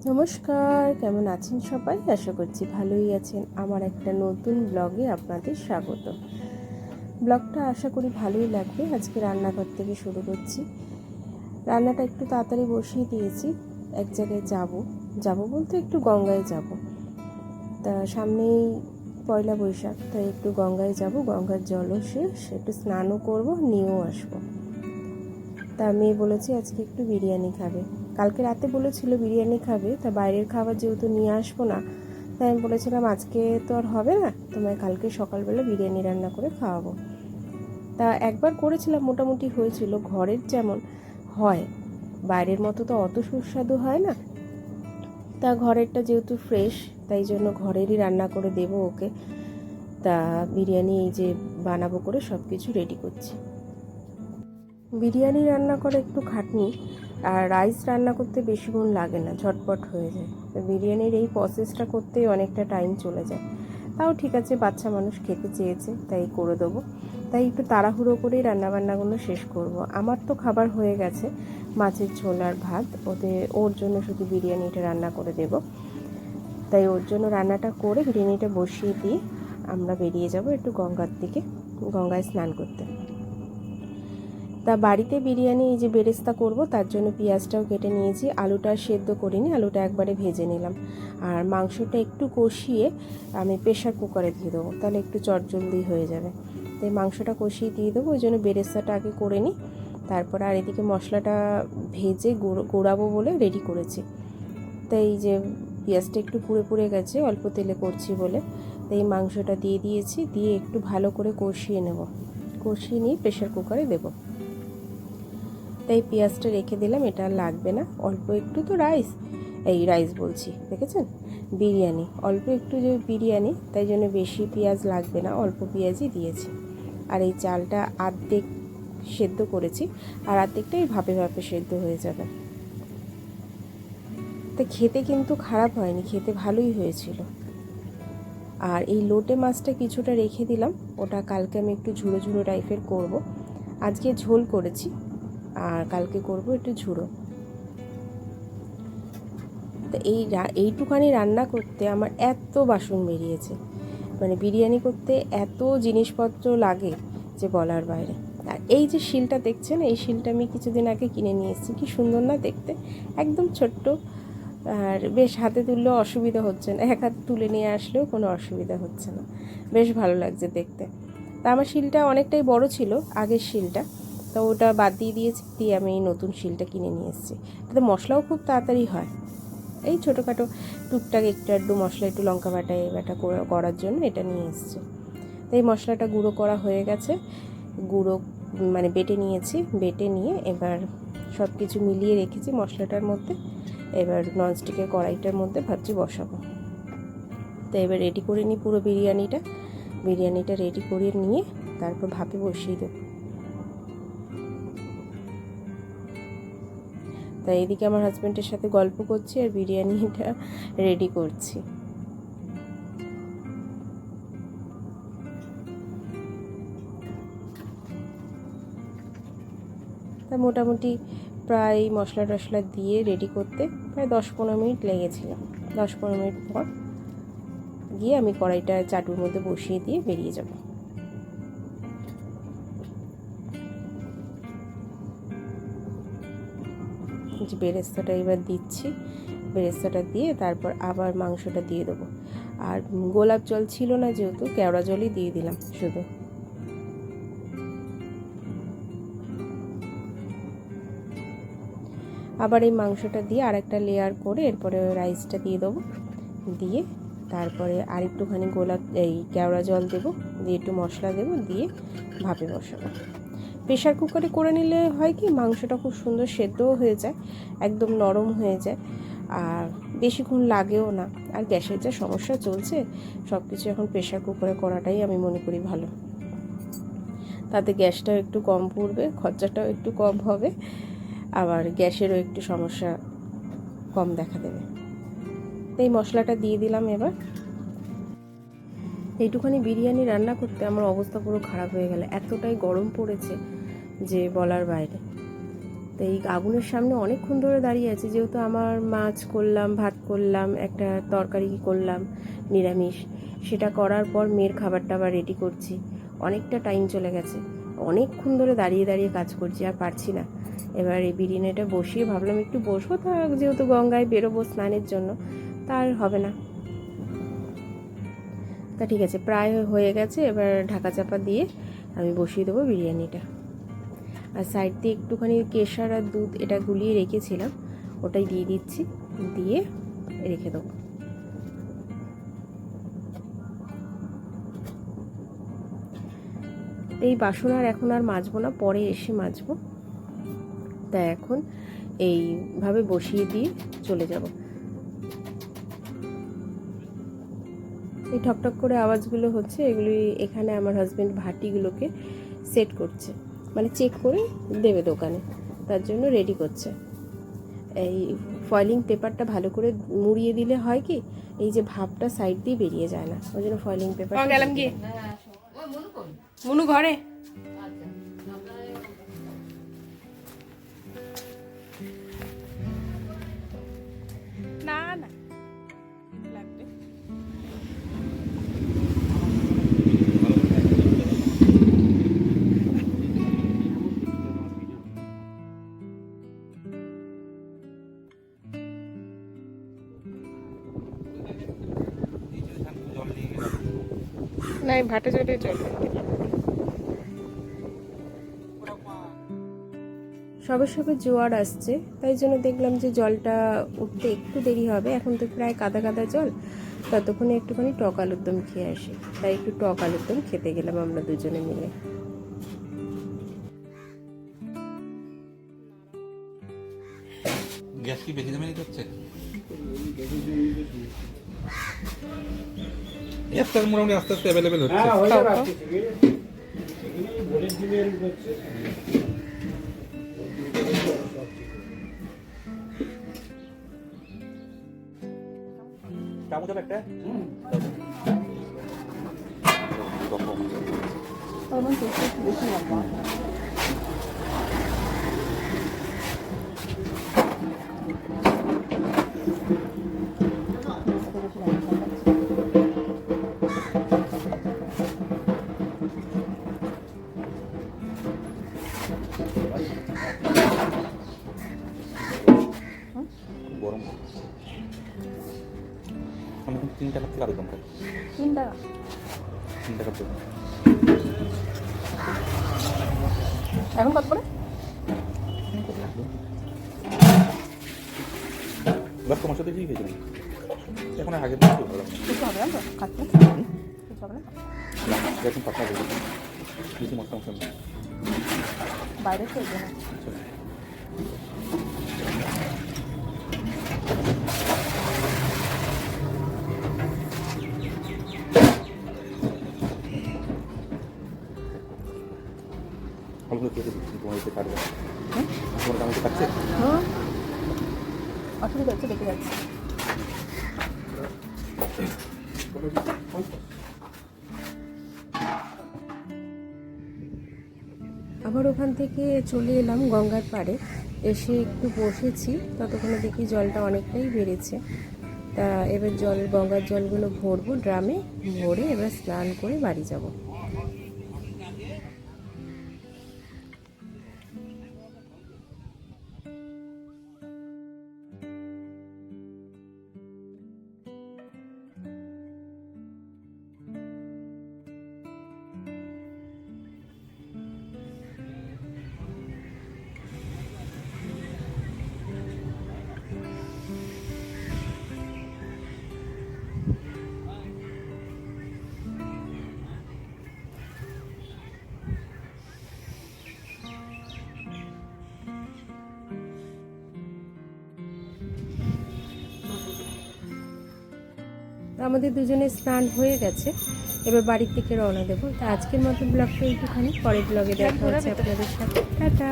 নমস্কার, কেমন আছেন সবাই? আশা করছি ভালোই আছেন। আমার একটা নতুন ব্লগে আপনাদের স্বাগত। ব্লগটা আশা করি ভালোই লাগবে। আজকে রান্নাঘর থেকে শুরু করছি। রান্নাটা একটু তাড়াতাড়ি বসিয়ে দিয়েছি। এক জায়গায় যাব বলতে একটু গঙ্গায় যাব। তা সামনেই পয়লা বৈশাখ, তাই একটু গঙ্গায় যাব। গঙ্গার জলও শেষ, একটু স্নানও করব, নিয়েও আসবো। তা মেয়ে বলেছে আজকে একটু বিরিয়ানি খাবে। কালকে রাতে বলেছিল বিরিয়ানি খাবে, তা বাইরের খাবার যেহেতু নিয়ে আসবো না, তাই আমি বলেছিলাম আজকে তো আর হবে না, তোমায় কালকে সকালবেলা বিরিয়ানি রান্না করে খাওয়াবো। তা একবার করেছিলাম, মোটামুটি হয়েছিল, ঘরের যেমন হয়, বাইরের মতো তো অত সুস্বাদু হয় না। তা ঘরেরটা যেহেতু ফ্রেশ, তাই জন্য ঘরেরই রান্না করে দেবো ওকে। তা বিরিয়ানি এই যে বানাবো করে সব কিছু রেডি করছি। বিরিয়ানি রান্না করে একটু খাটনি, আর রাইস রান্না করতে বেশিক্ষণ লাগে না, ঝটপট হয়ে যায়। তো বিরিয়ানির এই প্রসেসটা করতেই অনেকটা টাইম চলে যায়। তাও ঠিক আছে, বাচ্চা মানুষ খেতে চেয়েছে তাই করে দেবো। তাই একটু তাড়াহুড়ো করেই রান্নাবান্নাগুলো শেষ করব। আমার তো খাবার হয়ে গেছে, মাছের ঝোল আর ভাত, ওর জন্য শুধু বিরিয়ানিটা রান্না করে দেব। তাই ওর জন্য রান্নাটা করে বিরিয়ানিটা বসিয়ে দিয়ে আমরা বেরিয়ে যাব একটু গঙ্গার দিকে, গঙ্গায় স্নান করতে। তা বাড়িতে বিরিয়ানি এই যে বেরেস্তা করব, তার জন্য পেঁয়াজটাও কেটে নিয়েছি। আলুটা সেদ্ধ করিনি, আলুটা একবারে ভেজে নিলাম। আর মাংসটা একটু কষিয়ে আমি প্রেশার কুকারে দিয়ে দেবো, তাহলে একটু চটজলদি হয়ে যাবে। তাই মাংসটা কষিয়ে দিয়ে দেবো, ওই জন্য বেরেস্তাটা আগে করে নিই। তারপরে আর এদিকে মশলাটা ভেজে গোড়াবো বলে রেডি করেছি। তাই এই যে পেঁয়াজটা একটু পুড়ে পুড়ে গেছে, অল্প তেলে করছি বলে। তাই মাংসটা দিয়ে দিয়েছি, দিয়ে একটু ভালো করে কষিয়ে নেব। কষিয়ে নিয়ে প্রেশার কুকারে দেবো। তাই পেঁয়াজটা রেখে দিলাম, এটা লাগবে না। অল্প একটু তো রাইস বলছি, দেখেছেন, বিরিয়ানি অল্প একটু যে বিরিয়ানি, তাই জন্য বেশি পেঁয়াজ লাগবে না, অল্প পেঁয়াজই দিয়েছি। আর এই চালটা আর্ধেক সেদ্ধ করেছি, আর আর্ধেকটাই ভাপে ভাপে সেদ্ধ হয়ে যাবে। তা খেতে কিন্তু খারাপ হয়নি, খেতে ভালোই হয়েছিল। আর এই লোটে মাছটা কিছুটা রেখে দিলাম, ওটা কালকে আমি একটু ঝুড়ো ঝুড়ো টাইপের করব। আজকে ঝোল করেছি, আর কালকে করব একটু ঝুড়ো। তো এইটুখানি রান্না করতে আমার এত বাসন বেরিয়েছে, মানে বিরিয়ানি করতে এত জিনিসপত্র লাগে যে বলার বাইরে। আর এই যে শিলটা দেখছেন, এই শিলটা আমি কিছুদিন আগে কিনে নিয়ে এসেছি। কি সুন্দর না দেখতে, একদম ছোট্ট, আর বেশ হাতে তুললেও অসুবিধা হচ্ছে না, এক হাতে তুলে নিয়ে আসলেও কোনো অসুবিধা হচ্ছে না, বেশ ভালো লাগছে দেখতে। তা আমার শিলটা অনেকটাই বড় ছিল, আগের শিলটা, তো ওটা বাদ দিয়েছি, দিয়ে আমি এই নতুন শিলটা কিনে নিয়ে এসেছি। তাতে মশলাও খুব তাড়াতাড়ি হয়। এই ছোটোখাটো টুকটাক একটু আধটু মশলা, একটু লঙ্কা বাটা করার জন্য এটা নিয়ে এসেছি। তো এই মশলাটা গুঁড়ো করা হয়ে গেছে, গুঁড়ো মানে বেটে নিয়েছি। বেটে নিয়ে এবার সব কিছু মিলিয়ে রেখেছি মশলাটার মধ্যে। এবার ননস্টিকের কড়াইটার মধ্যে ভাবছি বসাবো। তো এবার রেডি করে নিই পুরো বিরিয়ানিটা রেডি করে নিয়ে তারপর ভাপে বসিয়ে দেবো। তাই এদিকে আমার হাজব্যান্ডের সাথে গল্প করছি আর বিরিয়ানিটা রেডি করছি। তা মোটামুটি প্রায় মশলা টশলা দিয়ে রেডি করতে প্রায় 10-15 মিনিট লেগেছিল। 10-15 মিনিট পর গিয়ে আমি কড়াইটা চাটুর মধ্যে বসিয়ে দিয়ে বেরিয়ে যাব। যে বেরেস্তাটা এবার দিচ্ছি, বেরেস্তাটা দিয়ে তারপর আবার মাংসটা দিয়ে দেবো। আর গোলাপ জল ছিল না, যেহেতু কেওড়া জলই দিয়ে দিলাম শুধু। আবার এই মাংসটা দিয়ে আরেকটা লেয়ার করে এরপরে রাইসটা দিয়ে দেবো। দিয়ে তারপরে আর একটুখানি কেওড়া জল দেবো, দিয়ে একটু মশলা দেবো, দিয়ে ভাপে বসাবো। প্রেশার কুকারে করে নিলে হয় কি, মাংসটা খুব সুন্দর সেদ্ধও হয়ে যায়, একদম নরম হয়ে যায়, আর বেশিক্ষণ লাগেও না। আর গ্যাসের যা সমস্যা চলছে, সব কিছু এখন প্রেশার কুকারে করাটাই আমি মনে করি ভালো। তাতে গ্যাসটাও একটু কম পড়বে, খরচাটাও একটু কম হবে, আবার গ্যাসেরও একটু সমস্যা কম দেখা দেবে। এই মশলাটা দিয়ে দিলাম। এবার এইটুখানি বিরিয়ানি রান্না করতে আমার অবস্থা পুরো খারাপ হয়ে গেল, এতটাই গরম পড়েছে যে বলার বাইরে। তো এই আগুনের সামনে অনেকক্ষণ ধরে দাঁড়িয়ে আছি, যেহেতু আমার মাছ করলাম, ভাত করলাম, একটা তরকারি করলাম নিরামিষ, সেটা করার পর মেয়ের খাবারটা আবার রেডি করছি। অনেকটা টাইম চলে গেছে, অনেকক্ষণ ধরে দাঁড়িয়ে দাঁড়িয়ে কাজ করছি, আর পারছি না। এবার এই বিরিয়ানিটা বসিয়ে ভাবলাম একটু বসবো, তা যেহেতু গঙ্গায় বেরোবো স্নানের জন্য, তার হবে না। তা ঠিক আছে, প্রায় হয়ে গেছে। এবার ঢাকা চাপা দিয়ে আমি বসিয়ে দেবো বিরিয়ানিটা। আর সাইড দিয়ে একটুখানি কেশর আর দুধ এটা গুলিয়ে রেখেছিলাম, ওটাই দিয়ে দিচ্ছি, দিয়ে রেখে দেবো। এই বাসন আর এখন আর মাজবো না, পরে এসে মাজবো। তা এখন এইভাবে বসিয়ে দিয়ে চলে যাব। এই ঠকঠক করে আওয়াজগুলো হচ্ছে, এগুলি এখানে আমার হাজব্যান্ড ভাটিগুলোকে সেট করছে, মানে চেক করে দেবে দোকানে, তার জন্য রেডি করছে। এই ফয়েলিং পেপারটা ভালো করে মুড়িয়ে দিলে হয় কি, এই যে ভাবটা সাইড দিয়ে বেরিয়ে যায় না, ওই জন্য ফয়েলিং পেপার। গেলাম গিয়ে মুনু ঘরে। না না লাগবে। না ভাটে চলে চলবে। সবে সবে জোয়ার আসছে, তাই জন্য দেখলাম যে জলটা উঠতে একটু দেরি হবে। এখন তো প্রায় কাদা কাদা জল, ততক্ষণে একটুখানি টক আলুর দম খেয়ে আসি। তাই একটু টক আলুর দম খেতে গেলাম আমরা দুজনে মিলে। গ্যাস কি বেশি দামে নিতে হচ্ছে? গ্যাসটা মোটামুটি আস্তে আস্তে অ্যাভেলেবেল হচ্ছে। চামচ একটা গরম। আমি এখন 3 টাকা থেকে আলুদম খাই। 3 টাকা? 3 টাকা তো এখন কত করে? বাস তোমার সাথে কি খেয়েছিলাম এখন আগে থেকে ভালো কিছু হবে না তো খাচ্ছি, কিছু হবে না এখন পাতা বলি বেশি মশলা মশলা বাইরে খেয়ে না। অল্প খেতে দিচ্ছি, তোমার এতে কাটবে। তোমার কামড়ে কাটছে? হ্যাঁ, অসুবিধা হচ্ছে, দেখে যাচ্ছি। আবার ওখান থেকে চলে এলাম গঙ্গার পাড়ে, এসে একটু বসেছি, ততক্ষণে দেখি জলটা অনেকটাই বেড়েছে। তা এবার গঙ্গার জলগুলো ভরবো ড্রামে, ভরে এবার স্নান করে বাড়ি যাব। আমাদের দুজনের স্নান হয়ে গেছে, এবার বাড়ির থেকে রওনা দেবো। তা আজকের মতো ব্লগটা একটুখানি, পরের ব্লগে দেখা হচ্ছে আপনাদের সাথে। টাটা।